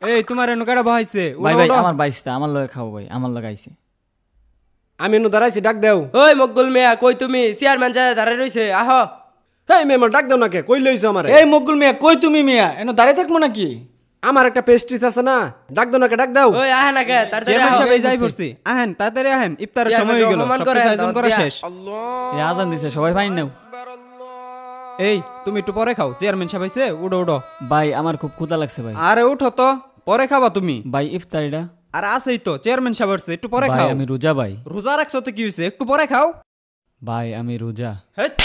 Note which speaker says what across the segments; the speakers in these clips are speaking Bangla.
Speaker 1: এই তোমার এনো কাটা বহাইছে
Speaker 2: ভাই ভাই আমার বাইসটা আমার লগে খাও ভাই আমার লগে আইছে
Speaker 3: আমি এনো দাঁড়াইছি ডাক দেও
Speaker 4: ওই মকবুল মিয়া কই তুমি চেয়ারম্যান যায় দাঁড়ায় রইছে আহ
Speaker 3: হেই মেম্বার ডাক দেও না কে কই লইছো আমারে
Speaker 5: এই মকবুল মিয়া কই তুমি মিয়া এনো দাঁড়ায় থাকবো নাকি
Speaker 3: আমার একটা পেস্ট্রিজ আছে না ডাক দেও না কে ডাক দাও
Speaker 4: ওই আহে না কে তাড়াতাড়ি
Speaker 1: চেয়ারম্যান
Speaker 4: আহ।
Speaker 1: সাহেব এই যাই পড়ছি আহেন তাড়াতাড়ি আহেন ইফতারের সময় হয়ে গেল
Speaker 4: চেয়ারম্যান
Speaker 1: সব
Speaker 4: করেন,
Speaker 1: কিছু আয়োজন করা
Speaker 4: দাওয়াত
Speaker 1: শেষ
Speaker 2: এই আজান দিছে সবাই ফাইন নাও
Speaker 1: এই তুমি একটু পরে খাও চেয়ারম্যান সাহেব আইছে উঠো উঠো
Speaker 2: ভাই আমার খুব ক্ষুধা লাগছে ভাই
Speaker 1: আরে উঠো তো পরে খাবা তুমি
Speaker 2: ভাই ইফতারিটা
Speaker 1: আর আছেই তো চেয়ারম্যান সাহেব আসছে একটু পরে
Speaker 2: ভাই
Speaker 1: খাও
Speaker 2: আমি রোজা ভাই
Speaker 1: রোজা রাখছো তো কি হইছে একটু পরে খাও
Speaker 2: ভাই আমি রোজা
Speaker 1: হেৎ।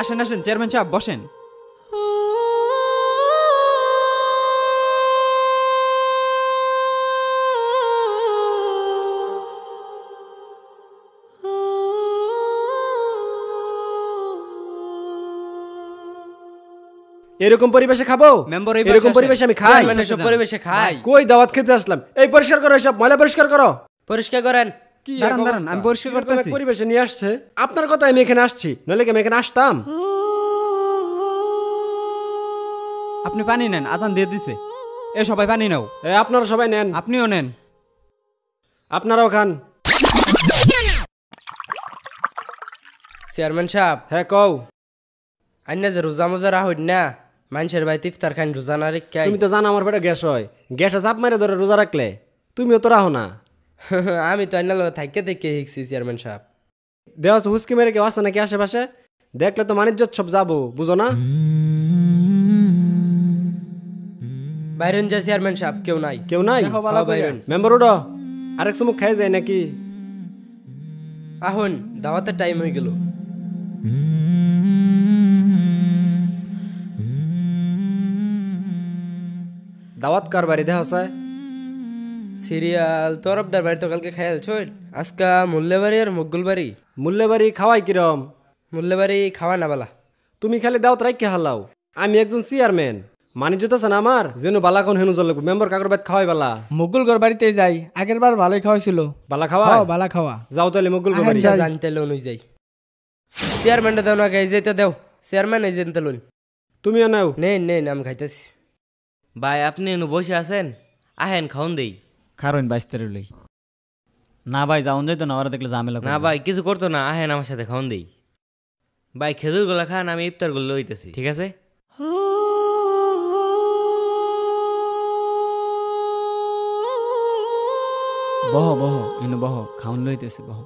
Speaker 1: আসেন আসেন চেয়ারম্যান সাহেব বসেন
Speaker 3: এরকম পরিবেশে খাবো
Speaker 1: মেম্বার এই
Speaker 3: এরকম পরিবেশে আমি খাই
Speaker 4: চেয়ারম্যান এসব পরিবেশে খায়
Speaker 3: কই দাওয়াত খেতে আসলাম এই পরিষ্কার করো সব ময়লা পরিষ্কার করো
Speaker 4: পরিষ্কার করেন
Speaker 3: কি
Speaker 1: দাঁড়ান
Speaker 3: এক
Speaker 1: দাঁড়ান
Speaker 3: অবস্থা?
Speaker 1: আমি পরিষ্কার
Speaker 3: এরকম এক
Speaker 1: করতেছি
Speaker 3: পরিবেশে নিয়ে আসছে আপনার কথা আমি এখানে আসছি নইলে কি আমি এখানে আসতাম
Speaker 1: আপনি পানি নেন আজান দিয়ে দিছে এ সবাই পানি নাও
Speaker 3: এ আপনারা সবাই নেন
Speaker 1: আপনিও নেন
Speaker 3: আপনারাও খান
Speaker 4: চেয়ারম্যান সাহেব
Speaker 3: হ্যাঁ কও
Speaker 4: আইনা যে রোজা মোজা রাহুন না মানুষের বাড়িতে ইফতার খান রোজা না রেখাই
Speaker 3: তুমি তো জানো আমার পেটে গ্যাস হয় গ্যাসে চাপ মারে ধরে রোজা রাখলে তুমিও তো রাহো না
Speaker 4: আমি তো আইনার লগে থাইকে থেকে শিখছি চেয়ারম্যান সাহেব
Speaker 3: দেওয়া হুসকি মেরে কেউ আছে নাকি আশেপাশে দেখলে তো মানিজ্য সব যাবো বুঝো না
Speaker 4: বাইরন যা চেয়ারম্যান সাহেব কেউ নাই
Speaker 3: কেউ নাই
Speaker 5: দেখো ভালো করে।
Speaker 4: বাইরন
Speaker 3: মেম্বার উঠো আরেক সময় খাই যায় নাকি
Speaker 4: আহুন দাওয়াতের টাইম হয়ে গেল
Speaker 3: দাওয়াত কার বাড়ি দেখা হয়
Speaker 4: সিরিয়াল তরফদার বাড়ি তো কালকে খেয়াল ছই আজকা মুল্লেবাড়ি আর মকগুল বাড়ি
Speaker 3: মূল্যে বাড়ি খাওয়াই কিরম
Speaker 4: মুল্লেবাড়ি খাওয়া না বালা
Speaker 3: তুমি খালি দাওয়াত রাখকে হালাও আমি একজন চেয়ারম্যান মানিজ্য তো আছে না আমার যেন বালাখন হেনু জল মেম্বার কাকর বাদ খাওয়াই বালা
Speaker 5: মুকুল গড় বাড়িতে যাই আগের বার ভালোই খাওয়াইছিল
Speaker 3: বালা খাওয়া
Speaker 5: বালা খাওয়া
Speaker 3: যাও তাহলে মুকুল
Speaker 5: আহেন
Speaker 3: বাড়ি
Speaker 5: যাই।
Speaker 4: জানতে লোন হয়ে যাই চেয়ারম্যানটা দেও না গাই যেতে দেও চেয়ারম্যান এই জানতে লোন
Speaker 3: তুমিও নাও
Speaker 4: নেন নেন আমি খাইতেছি
Speaker 6: ভাই আপনি এনু বসে আছেন আহেন খাওন দেই
Speaker 2: খারোইন বাইস্তারে লই না ভাই যাওন যাইতো না ওরা দেখলে ঝামেলা
Speaker 6: না
Speaker 2: করবে।
Speaker 6: ভাই কিছু করতো না আহেন আমার সাথে খাওন দেই ভাই খেজুর গুলা খান আমি ইফতার গুলো লইতেছি ঠিক আছে
Speaker 2: বহ বহ এনে বহ খাউন লইতেছে বহ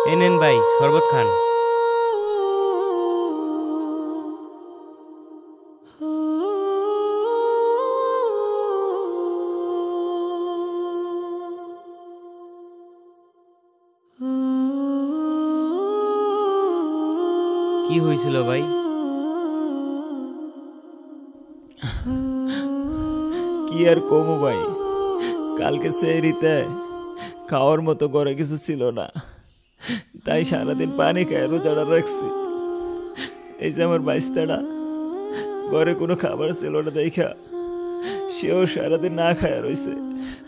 Speaker 6: এই নেন ভাই শরবত খান কি হয়েছিল ভাই
Speaker 7: কি আর কমু ভাই কালকে সেরিতে খাওয়ার মতো ঘরে কিছু ছিল না তাই সারাদিন পানি খায় রোজাটা রাখছি এই যে আমার বাইস্তাটা ঘরে কোনো খাবার ছিল না দেখা সেও সারাদিন না খায়া রইছে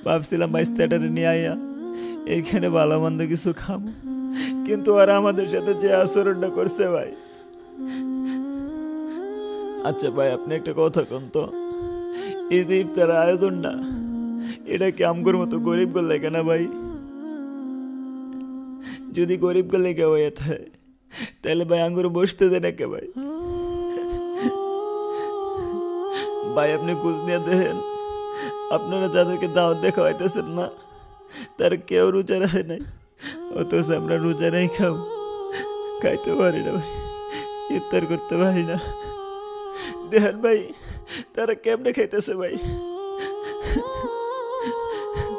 Speaker 7: ভাবছিলাম বাইস্তাটা নিয়ে আইয়া এইখানে ভালো মন্দ কিছু খাবো কিন্তু আর আমাদের সাথে যে আচরণটা করছে ভাই আচ্ছা ভাই আপনি একটা কথা কোন তো এই যে ইফতার আয়োজন না এটা কি আমগোর মতো গরিব গো লেগে না ভাই যদি গরিব গো লেগে হয়ে থাকে তাহলে ভাই আঙ্গুর বসতে দেন একে ভাই ভাই আপনি খোঁজ নিয়ে দেখেন আপনারা যাদেরকে দাওয়াত দেখা হইতেছেন না তার কেউ রোজা রাখে নাই অথচ আমরা রোজা নাই খাইতে পারি না ভাই ইফতার করতে পারি না দেখেন ভাই তারা কেমনে খাইতেছে ভাই